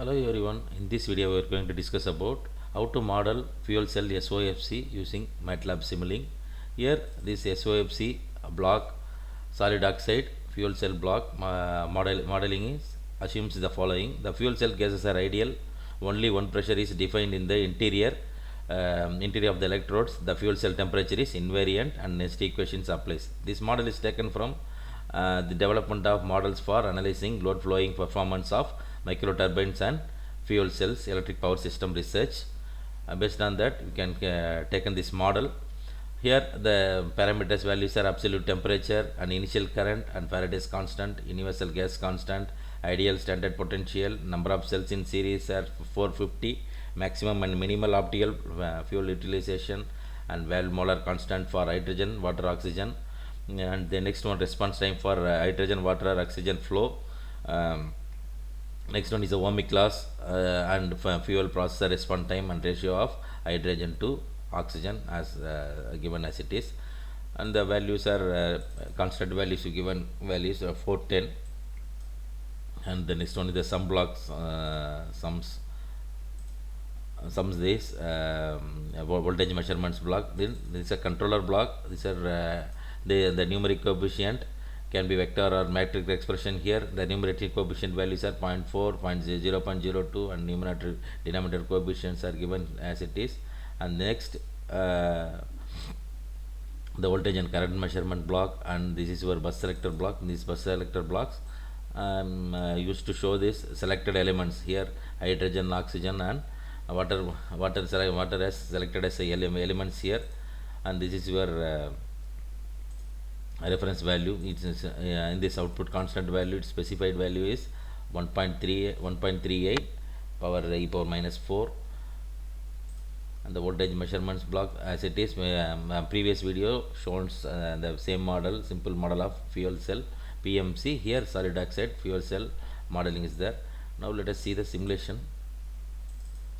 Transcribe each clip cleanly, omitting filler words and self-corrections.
Hello everyone, in this video we are going to discuss about how to model fuel cell SOFC using MATLAB Simulink. Here this SOFC block solid oxide fuel cell block modeling is assumes the following. The fuel cell gases are ideal, only one pressure is defined in the interior of the electrodes. The fuel cell temperature is invariant and next equations applies. This model is taken from the development of models for analyzing load flowing performance of microturbines and fuel cells electric power system research. Based on that we can taken this model. Here the parameters values are absolute temperature and initial current and Faraday's constant, universal gas constant, ideal standard potential, number of cells in series are 450, maximum and minimal optical fuel utilization, and valve molar constant for hydrogen, water, oxygen. And the next one, response time for hydrogen, water or oxygen flow. Next one is the ohmic loss and fuel processor response time and ratio of hydrogen to oxygen as given as it is, and the values are constant values given values of 410. And the next one is the sum blocks sums this voltage measurements block. Then this is a controller block. These are the numeric coefficient can be vector or matrix expression. Here the numerator coefficient values are 0.4, 0.02 and numerator denominator coefficients are given as it is. And next the voltage and current measurement block, and this is your bus selector block. These bus selector blocks used to show this selected elements. Here hydrogen, oxygen and water as selected as elements here, and this is your reference value. It is in this output constant value, its specified value is 1.38 power e power minus 4. And the voltage measurements block as it is previous video shows the same model, simple model of fuel cell PMC. Here solid oxide fuel cell modeling is there. Now let us see the simulation.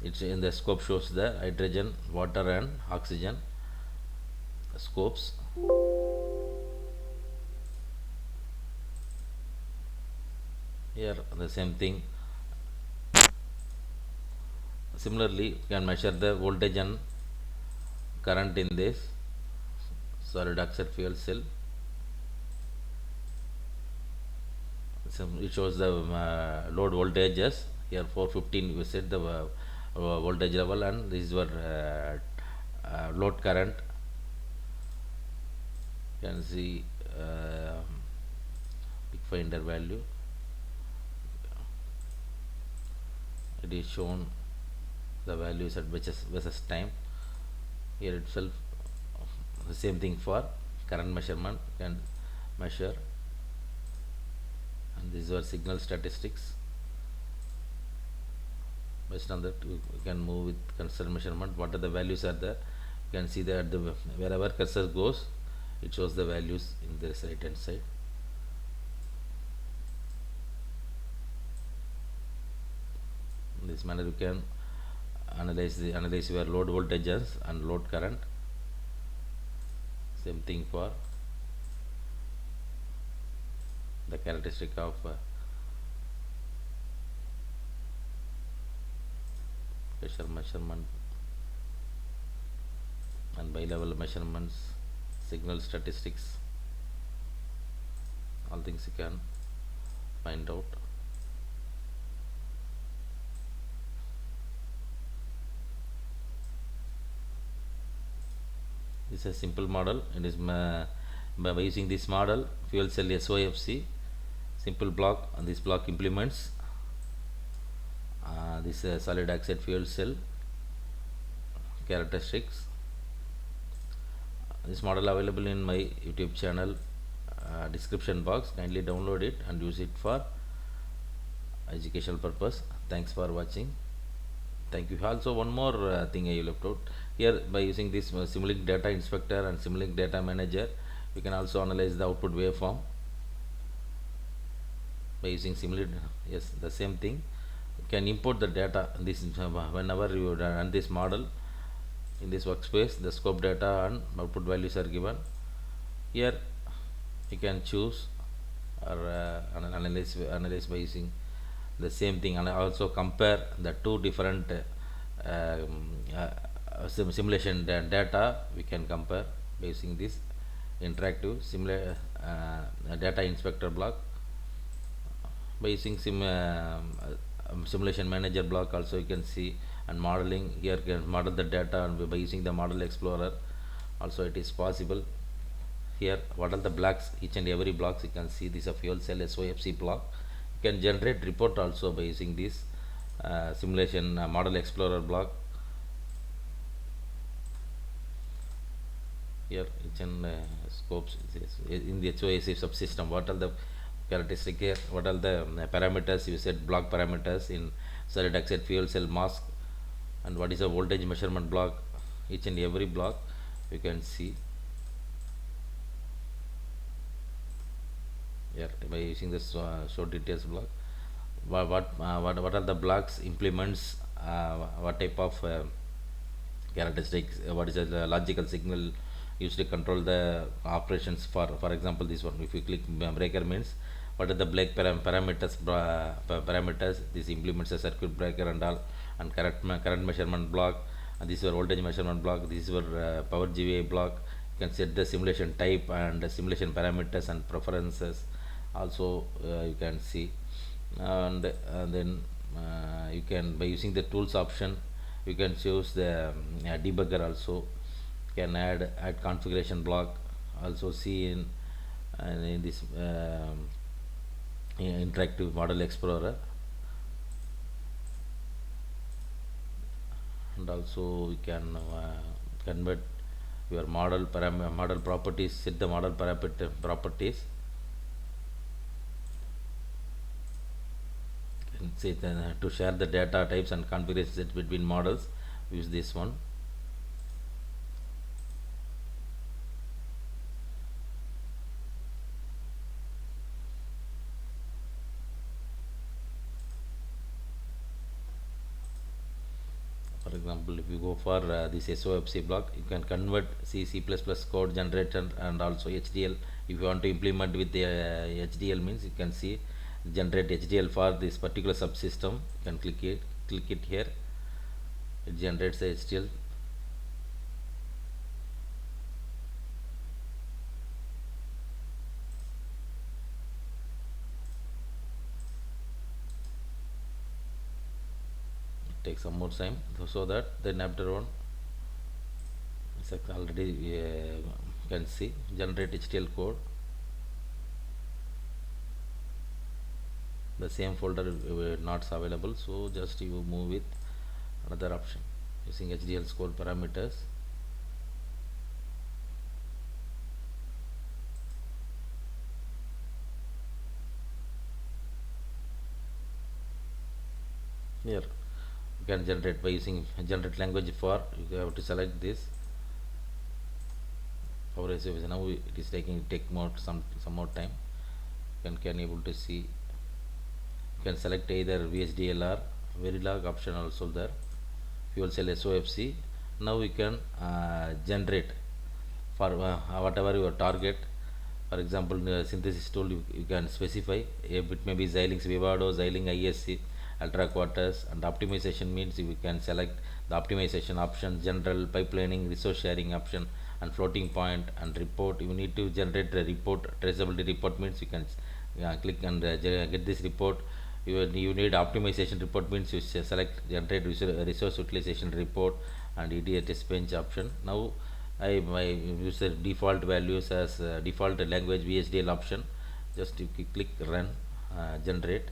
It's in the scope shows the hydrogen, water and oxygen scopes. Here the same thing. Similarly you can measure the voltage and current in this solid oxide fuel cell. So it shows the load voltages. Here 415 we set the voltage level, and this is your load current. You can see peak finder value. It is shown the values at versus time. Here itself the same thing for current measurement, you can measure, and these are signal statistics. Based on that you can move with cursor measurement. What are the values are there, you can see that wherever cursor goes it shows the values in this right hand side. In this manner you can analyze your load voltages and load current. Same thing for the characteristic of pressure measurement and bi-level measurements, signal statistics, all things you can find out. This is a simple model. It is by using this model fuel cell SOFC simple block, and this block implements this solid oxide fuel cell characteristics. This model available in my YouTube channel description box. Kindly download it and use it for educational purpose. Thanks for watching. Thank you. Also one more thing I left out here. By using this Simulink data inspector and Simulink data manager, we can also analyze the output waveform by using Simulink. Yes, the same thing. You can import the data. This whenever you run this model in this workspace, the scope data and output values are given. Here you can choose or analyze by using the same thing, and also compare the two different simulation data. We can compare by using this interactive data inspector block. By using simulation manager block also you can see, and modeling here can model the data, and by using the model explorer also it is possible. Here what are the blocks, each and every blocks you can see. This is a fuel cell SOFC block. You can generate report also by using this simulation model explorer block. Here each and scopes in the HOAC subsystem, what are the characteristic here, what are the parameters you set, block parameters in solid oxide fuel cell mask, and what is the voltage measurement block. Each and every block you can see here by using this show details block. What are the blocks implements, what type of characteristics, what is the logical signal used to control the operations. For example, this one, if you click breaker means what are the black parameters. This implements a circuit breaker and all, and current measurement block, and this is your voltage measurement block, this is your power GVA block. You can set the simulation type and the simulation parameters and preferences also you can see. And then you can, by using the tools option, you can choose the debugger also. You can add configuration block also, see in this interactive model explorer. And also you can convert your model properties, set the model properties, and say to share the data types and configurations between models. Use this one. For example, if you go for this SOFC block, you can convert C++ code generator and also HDL. If you want to implement with the HDL means, you can see generate HDL for this particular subsystem. You can click it here. It generates the HDL. Take some more time, so that then after one already can see generate HTML code. The same folder not available, so just you move with another option using HDL code parameters. Here you can generate by using generate language. For you have to select this power ratio. Now it is take more some more time. You can able to see. You can select either VHDL or Verilog option also there. Fuel cell SOFC. Now you can generate for whatever your target. For example, synthesis tool you can specify. It may be Xilinx Vivado, Xilinx ISC, Ultra Quarters, and optimization means you can select the optimization option, general, pipelining, resource sharing option, and floating point and report. You need to generate the report, traceability report means you can click and get this report. You need optimization report means you select generate resource utilization report and EDA test bench option. Now I use the default values as default language VHDL option. Just you click run, generate.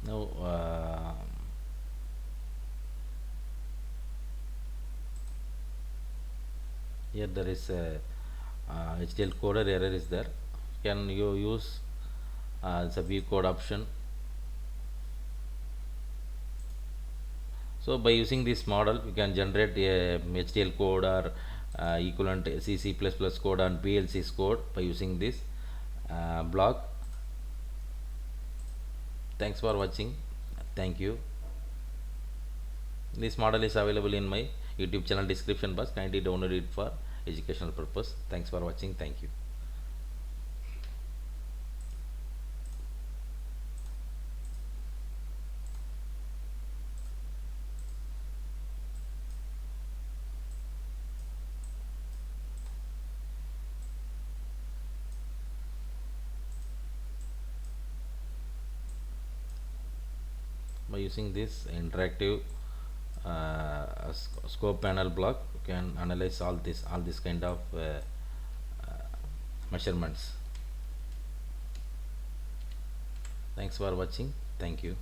Now here there is a HDL coder error is there. Can you use It's a view code option. So by using this model, you can generate a HDL code or equivalent C++ code and PLC's code by using this block. Thanks for watching. Thank you. This model is available in my YouTube channel description box. Kindly download it for educational purpose. Thanks for watching. Thank you. By using this interactive scope panel block, you can analyze all this kind of measurements. Thanks for watching. Thank you.